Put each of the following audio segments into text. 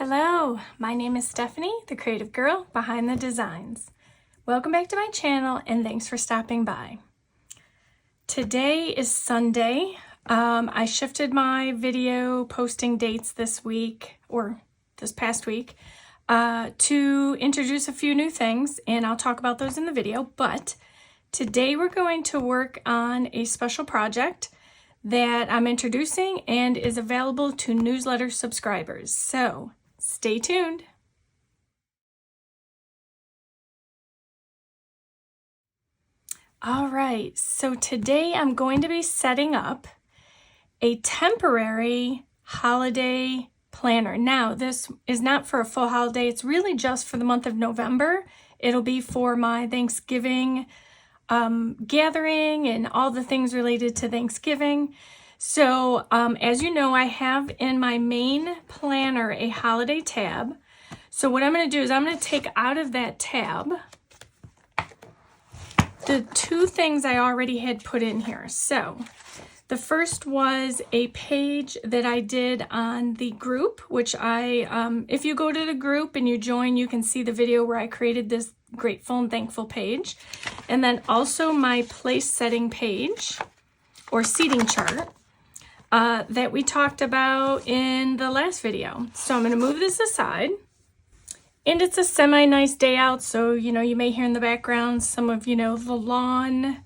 Hello, my name is Stephanie, the creative girl behind the designs. Welcome back to my channel and thanks for stopping by. Today is Sunday. I shifted my video posting dates this week, or this past week, to introduce a few new things, and I'll talk about those in the video. But today we're going to work on a special project that I'm introducing and is available to newsletter subscribers. So stay tuned. All right, so today I'm going to be setting up a temporary holiday planner. Now, this is not for a full holiday. It's really just for the month of November. It'll be for my Thanksgiving gathering and all the things related to Thanksgiving. So as you know, I have in my main planner a holiday tab. So what I'm going to do is I'm going to take out of that tab the two things I already had put in here. So the first was a page that I did on the group, which if you go to the group and you join, you can see the video where I created this grateful and thankful page. And then also my place setting page or seating chart that we talked about in the last video. So I'm going to move this aside. And it's a semi-nice day out, so, you may hear in the background some of, the lawn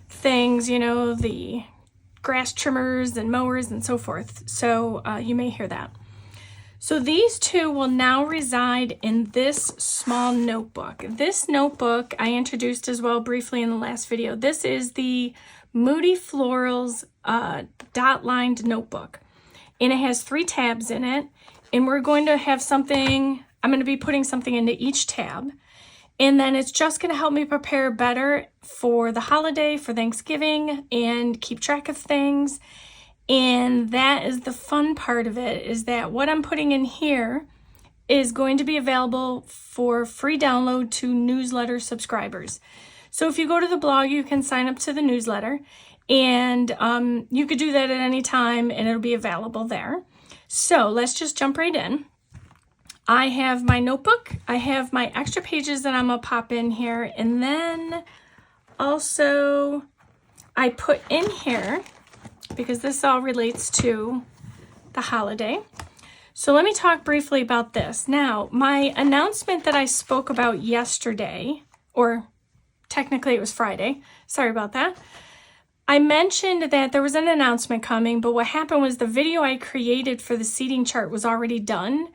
things, the grass trimmers and mowers and so forth. So you may hear that. So these two will now reside in this small notebook. This notebook I introduced as well briefly in the last video. This is the Moody Florals dot-lined notebook. And it has 3 tabs in it. And we're going to have I'm going to be putting something into each tab. And then it's just going to help me prepare better for the holiday, for Thanksgiving, and keep track of things. And that is the fun part of it, is that what I'm putting in here is going to be available for free download to newsletter subscribers. So if you go to the blog, you can sign up to the newsletter, and you could do that at any time, and it'll be available there. So let's just jump right in. I have my notebook, I have my extra pages that I'm gonna pop in here, and then also I put in here, because this all relates to the holiday. So let me talk briefly about this. Now, my announcement that I spoke about yesterday, or technically it was Friday, sorry about that. I mentioned that there was an announcement coming, but what happened was the video I created for the seating chart was already done,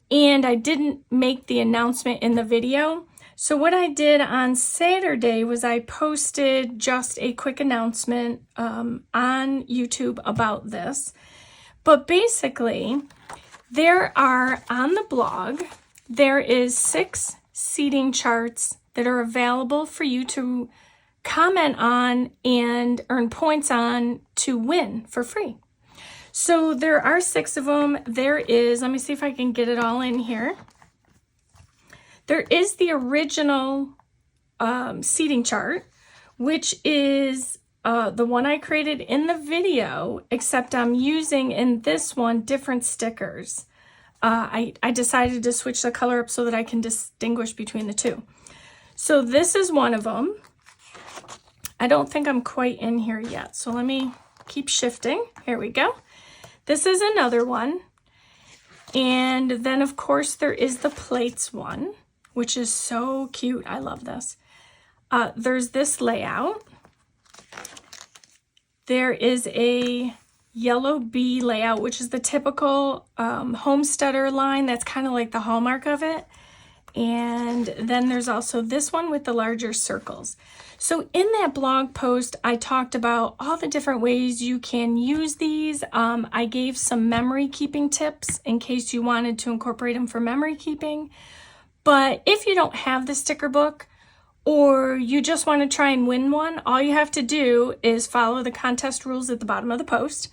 and I didn't make the announcement in the video. So what I did on Saturday was I posted just a quick announcement on YouTube about this. But basically, there are, on the blog, there is 6 seating charts that are available for you to comment on and earn points on to win for free. So there are 6 of them. There is, let me see if I can get it all in here. There is the original seating chart, which is the one I created in the video, except I'm using in this one different stickers. I decided to switch the color up so that I can distinguish between the two. So this is one of them. I don't think I'm quite in here yet, so let me keep shifting. Here we go. This is another one. And then, of course, there is the plates one, which is so cute. I love this. There's this layout. There is a yellow bee layout, which is the typical homesteader line. That's kind of like the hallmark of it. And then there's also this one with the larger circles. So in that blog post, I talked about all the different ways you can use these. I gave some memory keeping tips in case you wanted to incorporate them for memory keeping. But if you don't have the sticker book, or you just want to try and win one, all you have to do is follow the contest rules at the bottom of the post.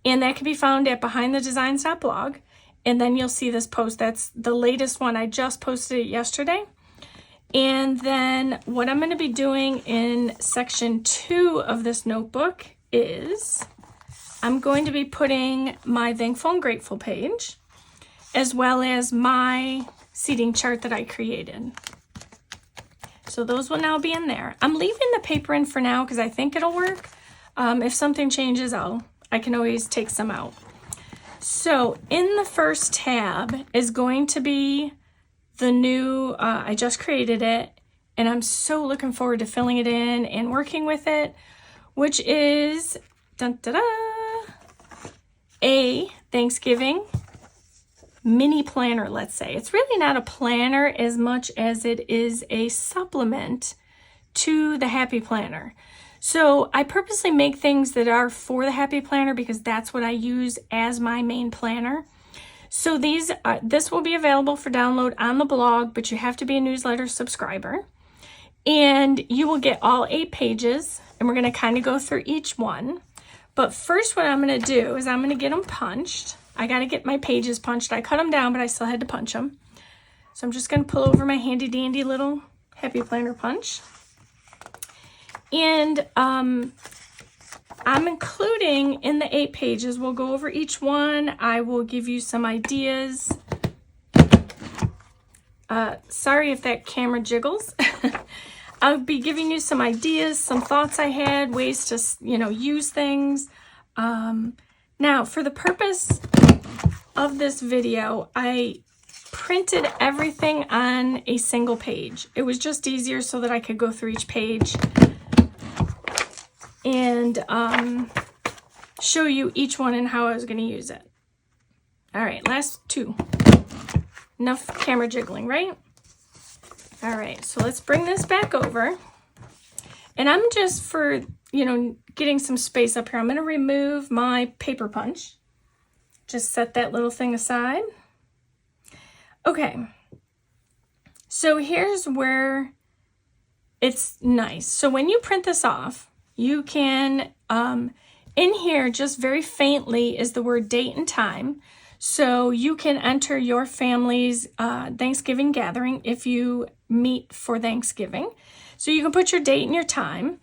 And that can be found at behindthedesigns.blog. And then you'll see this post. That's the latest one. I just posted it yesterday. And then what I'm going to be doing in section 2 of this notebook is I'm going to be putting my thankful and grateful page. as well as my seating chart that I created. So those will now be in there. I'm leaving the paper in for now because I think it'll work. If something changes, I can always take some out. So in the first tab is going to be the new, I just created it, and I'm so looking forward to filling it in and working with it, which is dun, da, da, a Thanksgiving mini planner, let's say. It's really not a planner as much as it is a supplement to the Happy Planner. So I purposely make things that are for the Happy Planner because that's what I use as my main planner. So this will be available for download on the blog, but you have to be a newsletter subscriber. And you will get all 8 pages, and we're going to kind of go through each one. But first what I'm going to do is I'm going to get them punched. I got to get my pages punched. I cut them down, but I still had to punch them. So I'm just going to pull over my handy dandy little Happy Planner punch. And I'm including in the 8 pages, we'll go over each one. I will give you some ideas. Sorry if that camera jiggles. I'll be giving you some ideas, some thoughts I had, ways to, use things. Now, for the purpose of this video, I printed everything on a single page. It was just easier so that I could go through each page and show you each one and how I was going to use it. All right, last 2. Enough camera jiggling, right? All right, so let's bring this back over. And I'm just for, getting some space up here, I'm going to remove my paper punch. Just set that little thing aside. Okay, so here's where it's nice. So when you print this off, you can, in here, just very faintly is the word date and time. So you can enter your family's Thanksgiving gathering if you meet for Thanksgiving. So you can put your date and your time,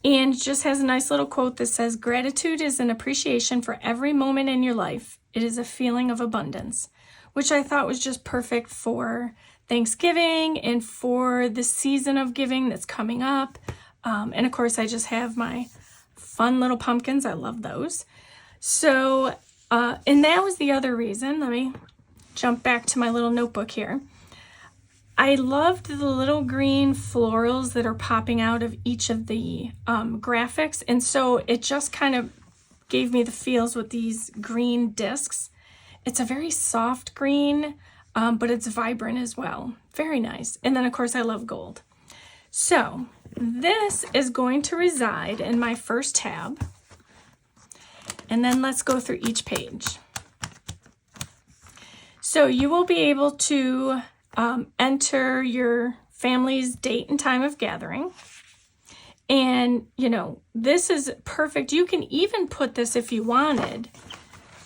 and it just has a nice little quote that says, "Gratitude is an appreciation for every moment in your life. It is a feeling of abundance," which I thought was just perfect for Thanksgiving and for the season of giving that's coming up. And of course, I just have my fun little pumpkins. I love those. So, and that was the other reason. Let me jump back to my little notebook here. I loved the little green florals that are popping out of each of the graphics. And so it just kind of gave me the feels with these green discs. It's a very soft green, but it's vibrant as well. Very nice. And then, of course, I love gold. So this is going to reside in my first tab. And then let's go through each page. So you will be able to enter your family's date and time of gathering. And, this is perfect. You can even put this if you wanted.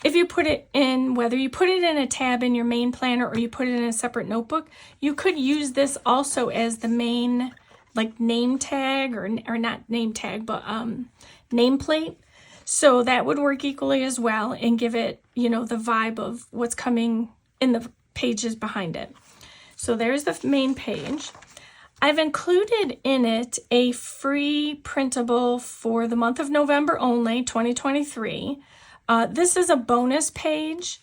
If you put it in, whether you put it in a tab in your main planner or you put it in a separate notebook, you could use this also as the main, name tag or not name tag, but nameplate. So that would work equally as well and give it, the vibe of what's coming in the pages behind it. So there's the main page. I've included in it a free printable for the month of November only, 2023. This is a bonus page,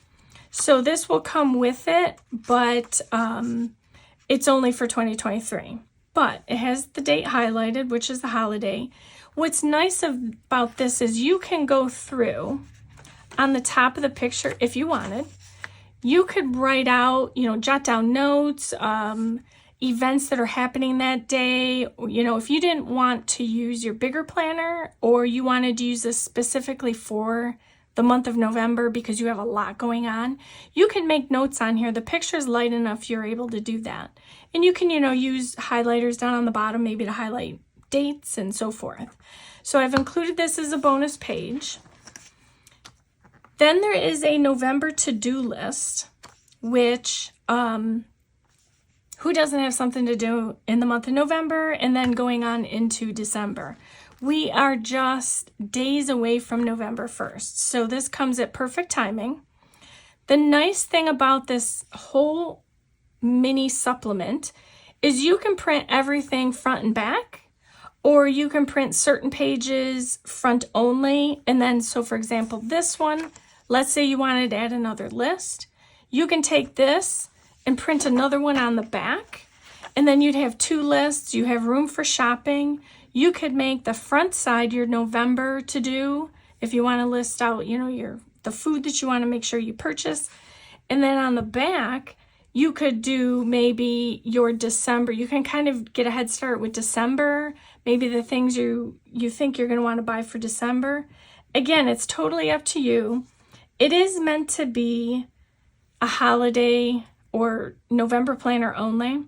so this will come with it, but it's only for 2023. But it has the date highlighted, which is the holiday. What's nice about this is you can go through on the top of the picture if you wanted. You could write out, jot down notes, events that are happening that day. If you didn't want to use your bigger planner or you wanted to use this specifically for the month of November because you have a lot going on, you can make notes on here. The picture is light enough you're able to do that. And you can, use highlighters down on the bottom maybe to highlight dates and so forth. So I've included this as a bonus page. Then there is a November to-do list, which who doesn't have something to do in the month of November and then going on into December? We are just days away from November 1st. So this comes at perfect timing The nice thing about this whole mini supplement is you can print everything front and back, or you can print certain pages front only. And then, so for example, this one, let's say you wanted to add another list, you can take this and print another one on the back, and then you'd have two lists. You have room for shopping. You could make the front side your November to do if you want to list out, you know, the food that you want to make sure you purchase. And then on the back, you could do maybe your December. You can kind of get a head start with December, maybe the things you think you're going to want to buy for December. Again, it's totally up to you. It is meant to be a holiday or November planner only.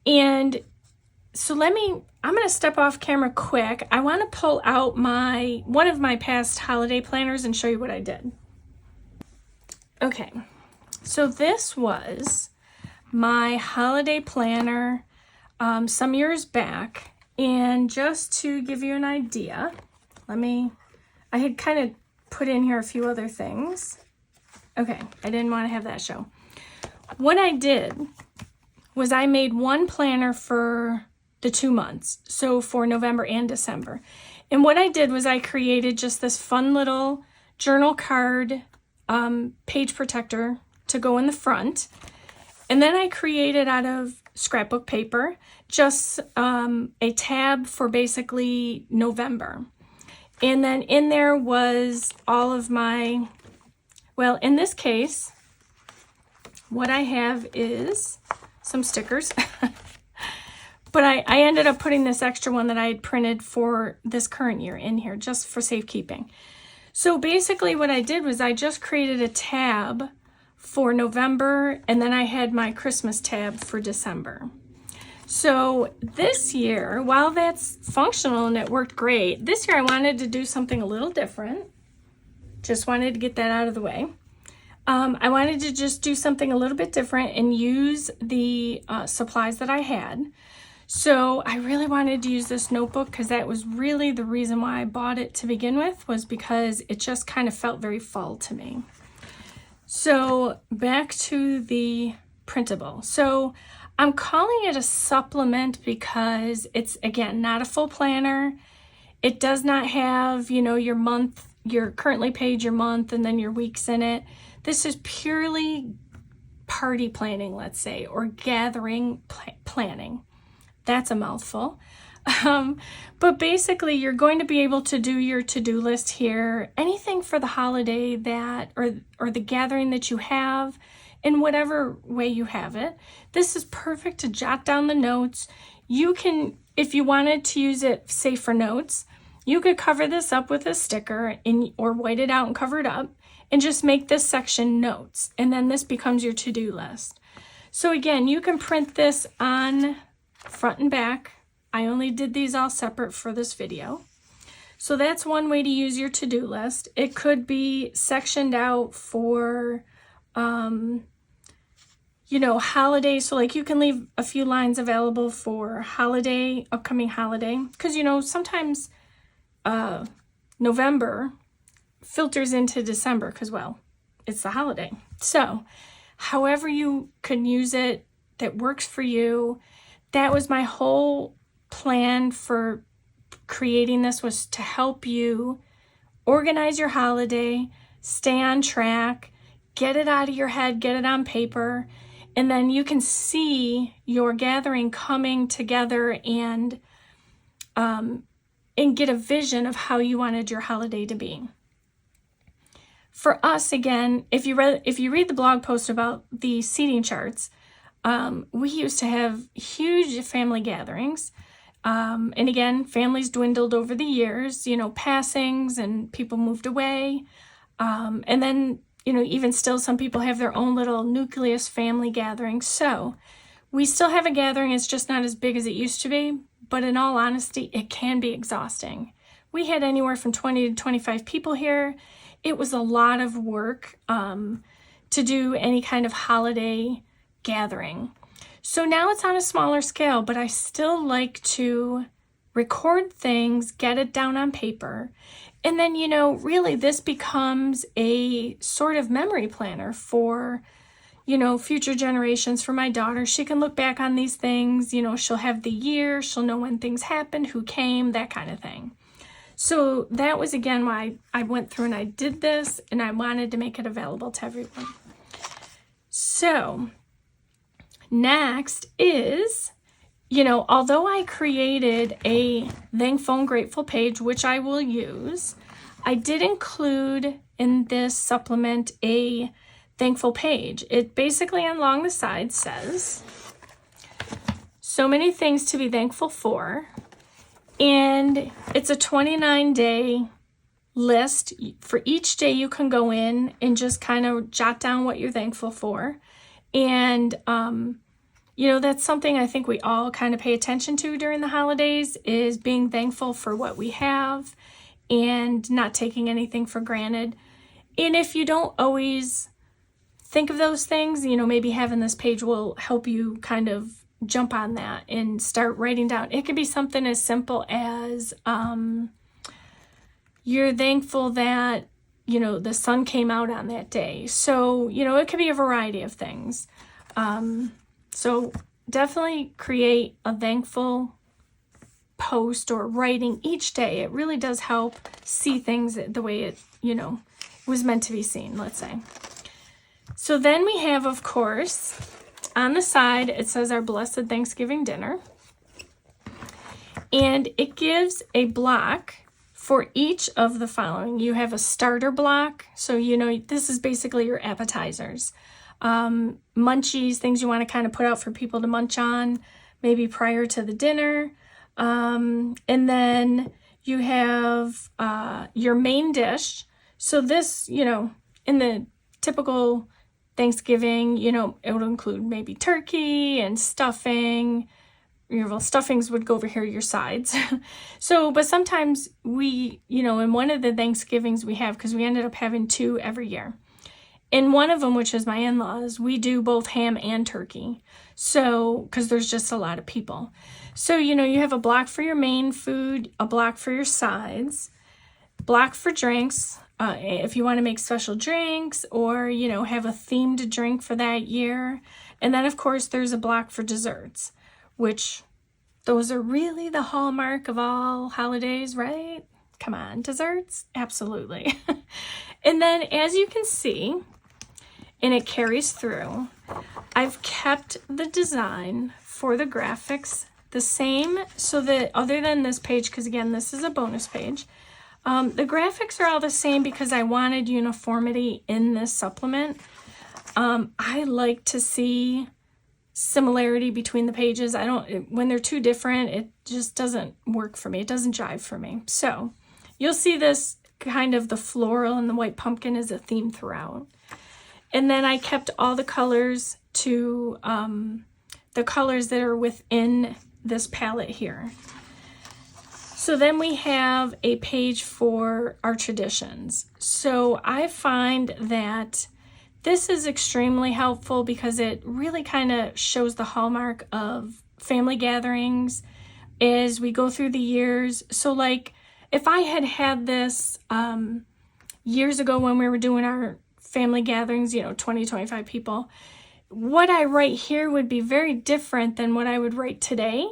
And so I'm going to step off camera quick. I want to pull out one of my past holiday planners and show you what I did. Okay, so this was my holiday planner some years back. And just to give you an idea, I had kind of put in here a few other things. Okay, I didn't want to have that show. What I did was I made one planner for the 2 months, so for November and December. And what I did was I created just this fun little journal card page protector to go in the front. And then I created out of scrapbook paper just a tab for basically November. And then in there was all of my, well, in this case, what I have is some stickers. But I ended up putting this extra one that I had printed for this current year in here just for safekeeping. So basically what I did was I just created a tab for November, and then I had my Christmas tab for December. So this year, while that's functional and it worked great, this year I wanted to do something a little different. Just wanted to get that out of the way. I wanted to just do something a little bit different and use the supplies that I had. So I really wanted to use this notebook because that was really the reason why I bought it to begin with, was because it just kind of felt very fall to me. So back to the printable. So I'm calling it a supplement because it's, again, not a full planner. It does not have, you know, your month, your currently page, your month, and then your weeks in it. This is purely party planning, let's say, or gathering planning. That's a mouthful. But basically, you're going to be able to do your to-do list here, anything for the holiday that, or the gathering that you have, in whatever way you have it. This is perfect to jot down the notes. You can, if you wanted to use it, say for notes, you could cover this up with a sticker or white it out and cover it up and just make this section notes. And then this becomes your to-do list. So again, you can print this on front and back. I only did these all separate for this video. So that's one way to use your to-do list. It could be sectioned out for, you know, holiday. So like you can leave a few lines available for holiday, upcoming holiday. Because, you know, sometimes November filters into December because, well, it's the holiday. So however you can use it that works for you. That was my whole plan for creating this, was to help you organize your holiday, stay on track, get it out of your head, get it on paper, and then you can see your gathering coming together and get a vision of how you wanted your holiday to be. For us, again, if you read the blog post about the seating charts, we used to have huge family gatherings. And again, families dwindled over the years, you know, passings and people moved away. And then, you know, even still some people have their own little nucleus family gatherings. So we still have a gathering. It's just not as big as it used to be. But in all honesty, it can be exhausting. We had anywhere from 20 to 25 people here. It was a lot of work to do any kind of holiday gathering. So now it's on a smaller scale, but I still like to record things, get it down on paper, And then, you know, really this becomes a sort of memory planner for, you know, future generations. For my daughter, she can look back on these things, you know, she'll have the year, she'll know when things happened, who came, that kind of thing. So that was again why I went through and I did this, and I wanted to make it available to everyone. So next is, you know, although I created a thankful and grateful page, which I will use, I did include in this supplement a thankful page. It basically along the side says, so many things to be thankful for. And it's a 29-day list. For each day you can go in and just kind of jot down what you're thankful for. And, you know, that's something I think we all kind of pay attention to during the holidays, is being thankful for what we have and not taking anything for granted. And if you don't always think of those things, you know, maybe having this page will help you kind of jump on that and start writing down. It could be something as simple as you're thankful that, you know, the sun came out on that day. So, you know, it could be a variety of things. So definitely create a thankful post or writing each day. It really does help see things the way it, you know, was meant to be seen, let's say. So then we have, of course, on the side, it says our Blessed Thanksgiving Dinner. And it gives a block for each of the following. You have a starter block. So, you know, this is basically your appetizers. Munchies, things you want to kind of put out for people to munch on, maybe prior to the dinner. And then you have your main dish. So this, you know, in the typical Thanksgiving, you know, it would include maybe turkey and stuffing. Well, stuffings would go over here, your sides. So, but sometimes we, you know, in one of the Thanksgivings we have, because we ended up having 2 every year. In one of them, which is my in-laws, we do both ham and turkey. So, because there's just a lot of people. So, you know, you have a block for your main food, a block for your sides, block for drinks, if you want to make special drinks or, you know, have a themed drink for that year. And then, of course, there's a block for desserts, which those are really the hallmark of all holidays, right? Come on, desserts? Absolutely. And then, as you can see, and it carries through, I've kept the design for the graphics the same, so that other than this page, because again, this is a bonus page, the graphics are all the same because I wanted uniformity in this supplement. I like to see similarity between the pages. When they're too different, it just doesn't work for me. It doesn't jive for me. So you'll see this kind of the floral and the white pumpkin is a theme throughout. And then I kept all the colors to the colors that are within this palette here. So then we have a page for our traditions. So I find that this is extremely helpful because it really kind of shows the hallmark of family gatherings as we go through the years. So like if I had had this years ago when we were doing our family gatherings, you know, 20, 25 people, what I write here would be very different than what I would write today.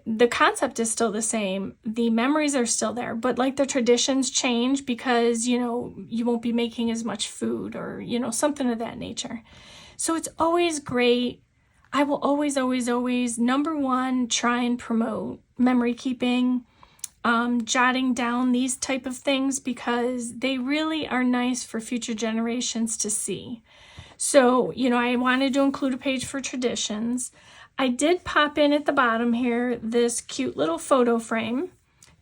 The concept is still the same. The memories are still there, but like the traditions change because, you know, you won't be making as much food or, you know, something of that nature. So it's always great. I will always, always, always, number one, try and promote memory keeping, jotting down these type of things because they really are nice for future generations to see. So, you know, I wanted to include a page for traditions. I did pop in at the bottom here this cute little photo frame.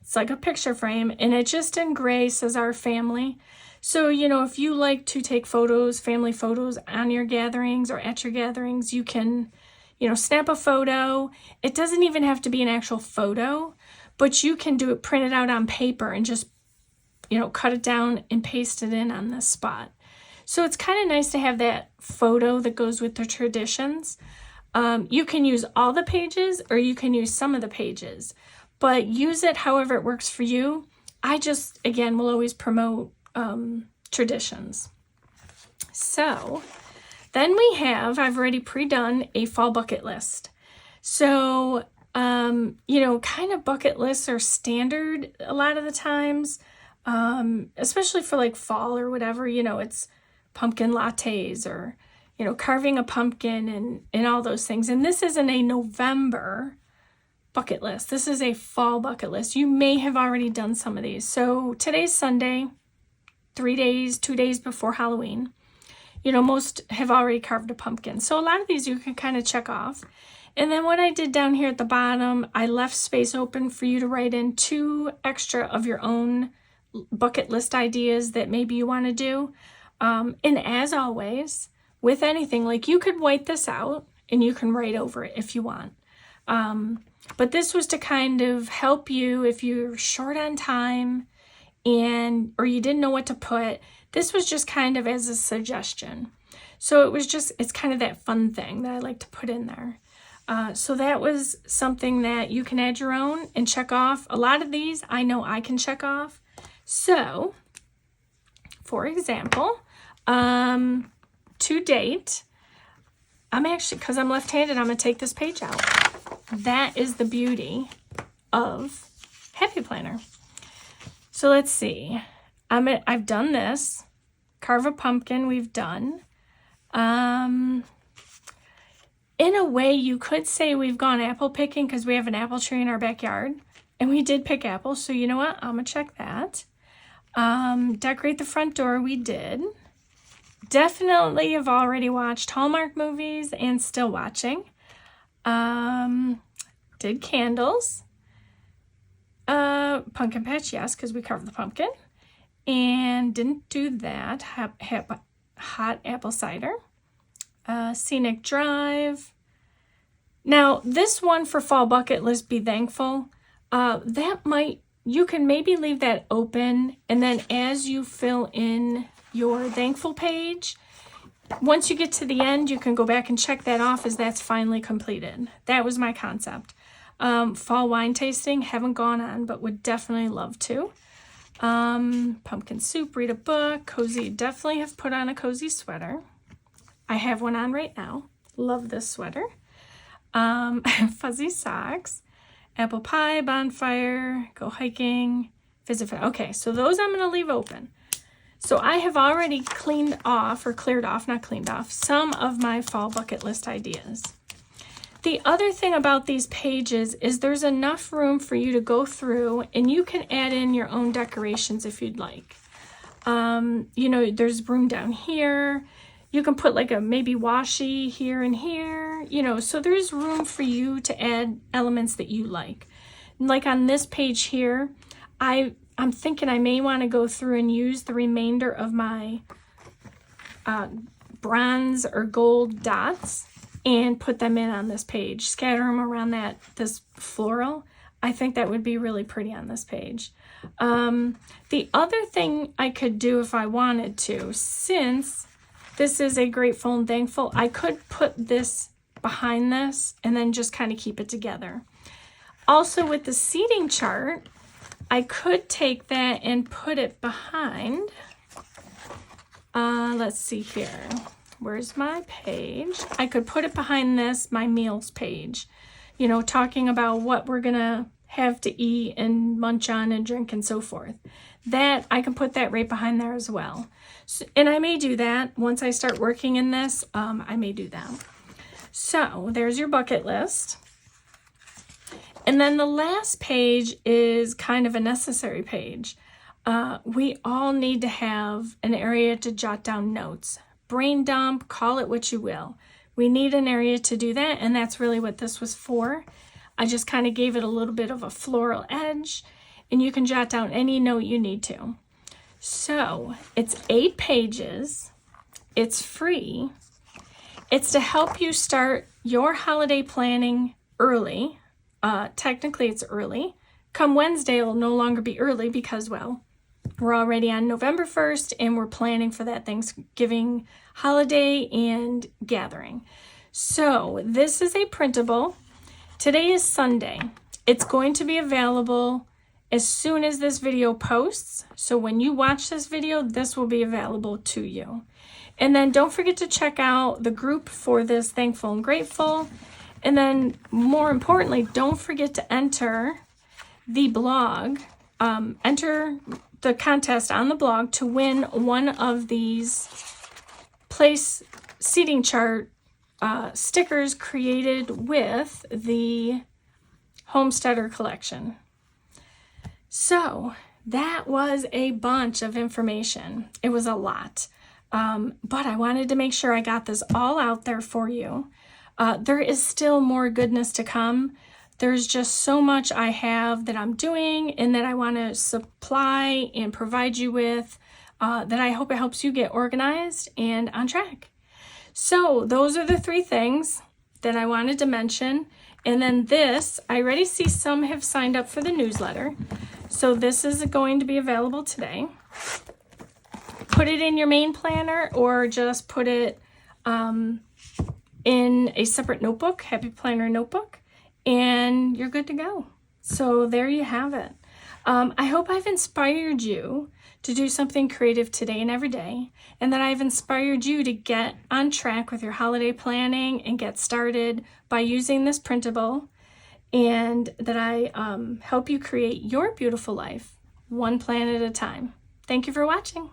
It's like a picture frame, and it just in gray says our family. So, you know, if you like to take photos, family photos on your gatherings or at your gatherings, you can, you know, snap a photo. It doesn't even have to be an actual photo, but you can do it, print it out on paper and just, you know, cut it down and paste it in on this spot. So it's kind of nice to have that photo that goes with the traditions. You can use all the pages or you can use some of the pages, but use it however it works for you. I just, again, will always promote traditions. So then we have, I've already pre-done a fall bucket list. So, you know, kind of bucket lists are standard a lot of the times, especially for like fall or whatever, you know, it's pumpkin lattes or, you know, carving a pumpkin and all those things. And this isn't a November bucket list. This is a fall bucket list. You may have already done some of these. So today's Sunday, 2 days before Halloween. You know, most have already carved a pumpkin. So a lot of these you can kind of check off. And then what I did down here at the bottom, I left space open for you to write in 2 extra of your own bucket list ideas that maybe you want to do. And as always, with anything, like you could white this out and you can write over it if you want. But this was to kind of help you if you're short on time or you didn't know what to put. This was just kind of as a suggestion. So it's kind of that fun thing that I like to put in there. So that was something that you can add your own and check off. A lot of these I know I can check off. So, for example, to date, I'm actually, because I'm left-handed, I'm going to take this page out. That is the beauty of Happy Planner. So let's see. I've done this. Carve a pumpkin, we've done. In a way, you could say we've gone apple picking because we have an apple tree in our backyard. And we did pick apples, so you know what? I'm going to check that. Decorate the front door, we did. Definitely have already watched Hallmark movies and still watching. Did candles. Pumpkin patch, yes, because we carved the pumpkin. And didn't do that. Hot apple cider. Scenic drive. Now, this one for fall bucket list, be thankful. You can maybe leave that open, and then as you fill in your thankful page, once you get to the end, you can go back and check that off as that's finally completed. That was my concept. Fall wine tasting, haven't gone on, but would definitely love to. Pumpkin soup, read a book, cozy, definitely have put on a cozy sweater. I have one on right now. Love this sweater. Fuzzy socks. Apple pie, bonfire, go hiking, visit. Okay, so those I'm going to leave open. So I have already cleared off, some of my fall bucket list ideas. The other thing about these pages is there's enough room for you to go through and you can add in your own decorations if you'd like. You know, there's room down here. You can put like a maybe washi here and here, you know, so there's room for you to add elements that you like. Like on this page here, I'm thinking I may want to go through and use the remainder of my bronze or gold dots and put them in on this page. Scatter them around this floral. I think that would be really pretty on this page. The other thing I could do if I wanted to, since this is a grateful and thankful, I could put this behind this and then just kind of keep it together. Also with the seating chart, I could take that and put it behind. Let's see here. Where's my page? I could put it behind this, my meals page. You know, talking about what we're going to have to eat and munch on and drink and so forth. That, I can put that right behind there as well. So, and I may do that once I start working in this. I may do that. So there's your bucket list. And then the last page is kind of a necessary page. We all need to have an area to jot down notes. Brain dump, call it what you will. We need an area to do that, and that's really what this was for. I just kind of gave it a little bit of a floral edge, and you can jot down any note you need to. So it's 8 pages. It's free. It's to help you start your holiday planning early. Technically, it's early. Come Wednesday, it'll no longer be early because, well, we're already on November 1st and we're planning for that Thanksgiving holiday and gathering. So this is a printable. Today is Sunday. It's going to be available as soon as this video posts. So when you watch this video, this will be available to you. And then don't forget to check out the group for this Thankful and Grateful. And then more importantly, don't forget to enter the blog, enter the contest on the blog to win one of these place seating chart stickers created with the Homesteader collection. So that was a bunch of information. It was a lot, but I wanted to make sure I got this all out there for you. There is still more goodness to come. There's just so much I have that I'm doing and that I want to supply and provide you with that I hope it helps you get organized and on track. So those are the 3 things that I wanted to mention. And then this, I already see some have signed up for the newsletter. So this is going to be available today. Put it in your main planner or just put it in a separate notebook, Happy Planner notebook, and you're good to go. So there you have it. I hope I've inspired you to do something creative today and every day, and that I've inspired you to get on track with your holiday planning and get started by using this printable, and that I help you create your beautiful life one plan at a time. Thank you for watching.